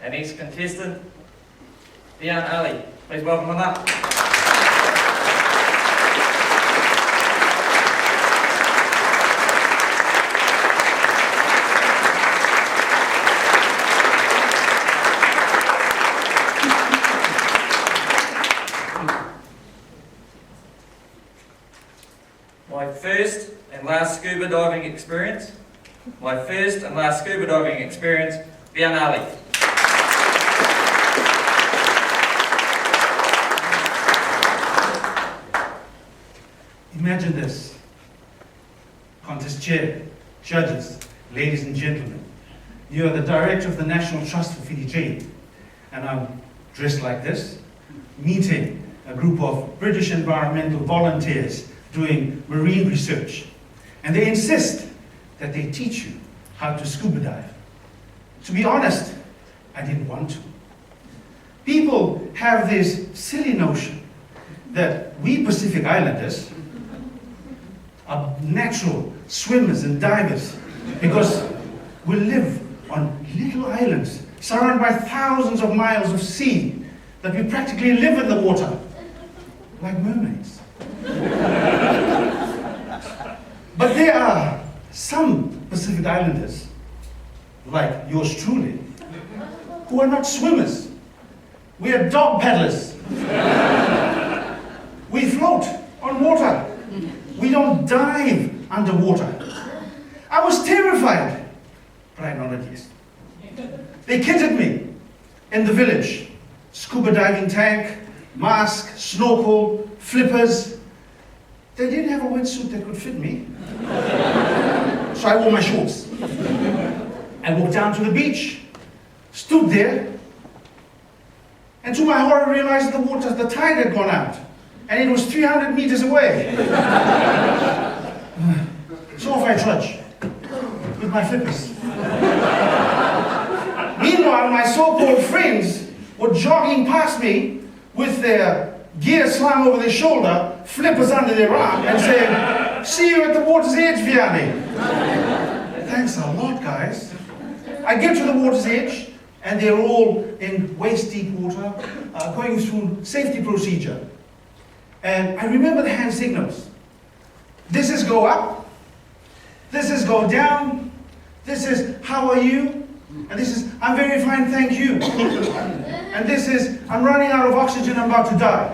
and each contestant, Viane Ali. Please welcome them up. My first and last scuba diving experience. Viane Ali. Imagine this. Contest chair, judges, ladies and gentlemen. You are the director of the National Trust for Fiji, and I'm dressed like this, meeting a group of British environmental volunteers doing marine research. And they insist that they teach you how to scuba dive. To be honest, I didn't want to. People have this silly notion that we Pacific Islanders are natural swimmers and divers because we live on little islands surrounded by thousands of miles of sea, that we practically live in the water like mermaids. But there are some Pacific Islanders, like yours truly, who are not swimmers. We are dog paddlers. We float on water. We don't dive underwater. I was terrified, but I nodded yes. They kitted me in the village. Scuba diving tank, mask, snorkel, flippers. They didn't have a wetsuit that could fit me. So I wore my shorts. I walked down to the beach, stood there, and to my horror realized the tide had gone out, and it was 300 meters away. So off I trudged with my flippers. Meanwhile, my so-called friends were jogging past me with their gear slung over their shoulder, flippers under their arm, and saying, "See you at the water's edge, Viane." Thanks a lot, guys. I get to the water's edge, and they're all in waist-deep water, going through safety procedure. And I remember the hand signals. This is go up, this is go down, this is how are you, and this is I'm very fine, thank you. And this is I'm running out of oxygen, I'm about to die.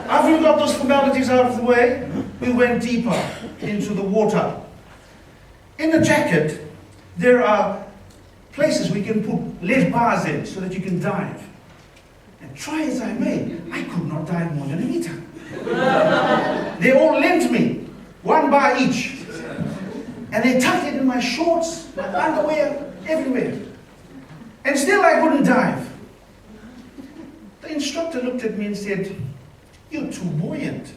After we got those formalities out of the way, we went deeper into the water. In the jacket, there are places we can put lead bars in so that you can dive. And try as I may, I could not dive more than a meter. They all lent me, one bar each. And they tucked it in my shorts, my underwear, everywhere. And still I couldn't dive. The instructor looked at me and said, "You're too buoyant."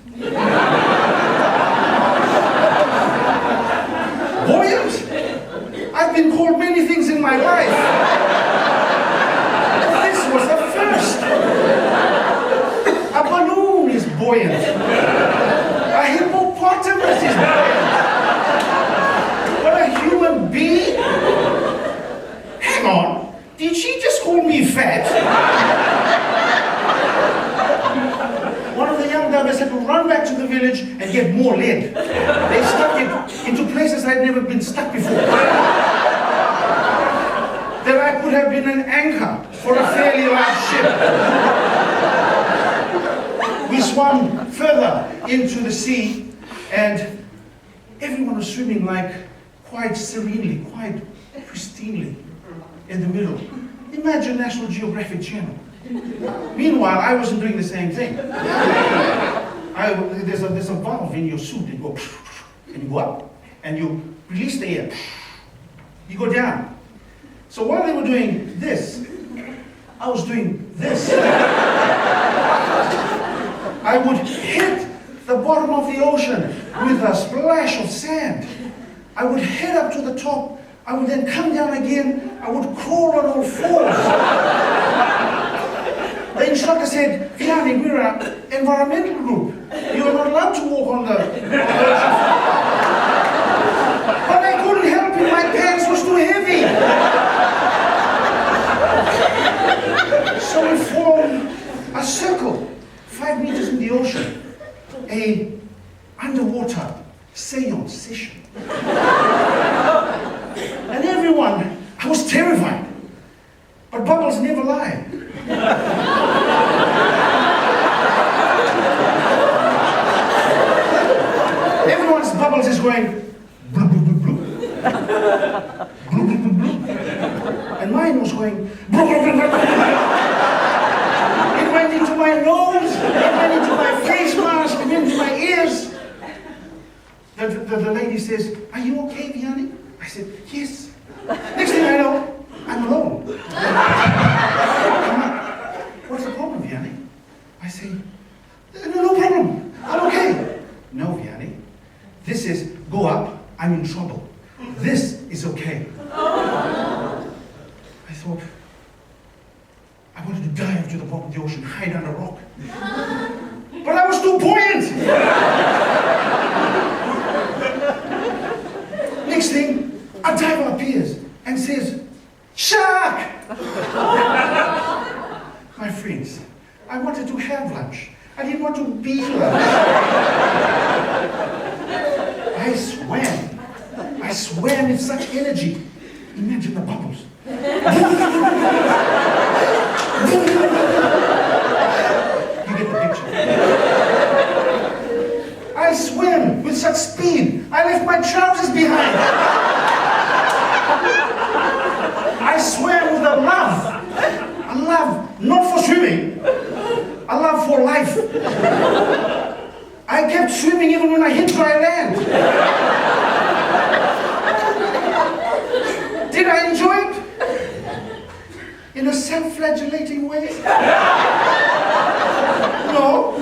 Buoyant? I've been called many things in my life. This was the first. A balloon is buoyant. A hippopotamus is buoyant. But a human being? Hang on, did she just call me fat? One of the young divers had to run back to the village and get more lead. They stuck it into places I'd never been stuck before. That I could have been an anchor for a fairly large ship. We swam further into the sea, and everyone was swimming like quite serenely, quite pristinely in the middle. Imagine National Geographic Channel. Meanwhile, I wasn't doing the same thing. There's a valve in your suit. You go, and you go up, and you release the air. You go down. So while they were doing this, I was doing this. I would hit the bottom of the ocean with a splash of sand. I would head up to the top. I would then come down again. I would crawl on all fours. The instructor said, "Viane, we're an environmental group. You are not allowed to walk on the ocean." But I couldn't help it. My pants was too heavy. And mine was going. It went into my nose, it went into my face mask, it went into my ears. The lady says, "Are you okay, Viane?" I said, "Yes." Next thing I know, I'm alone. "What's the problem, Viane?" I say, "No problem, I'm okay." "No, Viane, this is go up, I'm in trouble. This is okay." I thought, I wanted to dive to the bottom of the ocean, hide under a rock. But I was too buoyant. Next thing, a diver appears and says, "Shark!" My friends, I wanted to have lunch. I didn't want to be lunch. I swam with such energy. Imagine the bubbles. You get the picture. I swam with such speed, I left my trousers behind. I swam with a love not for swimming, a love for life. I kept swimming even when I hit dry land. Did I enjoy it? In a self-flagellating way? No.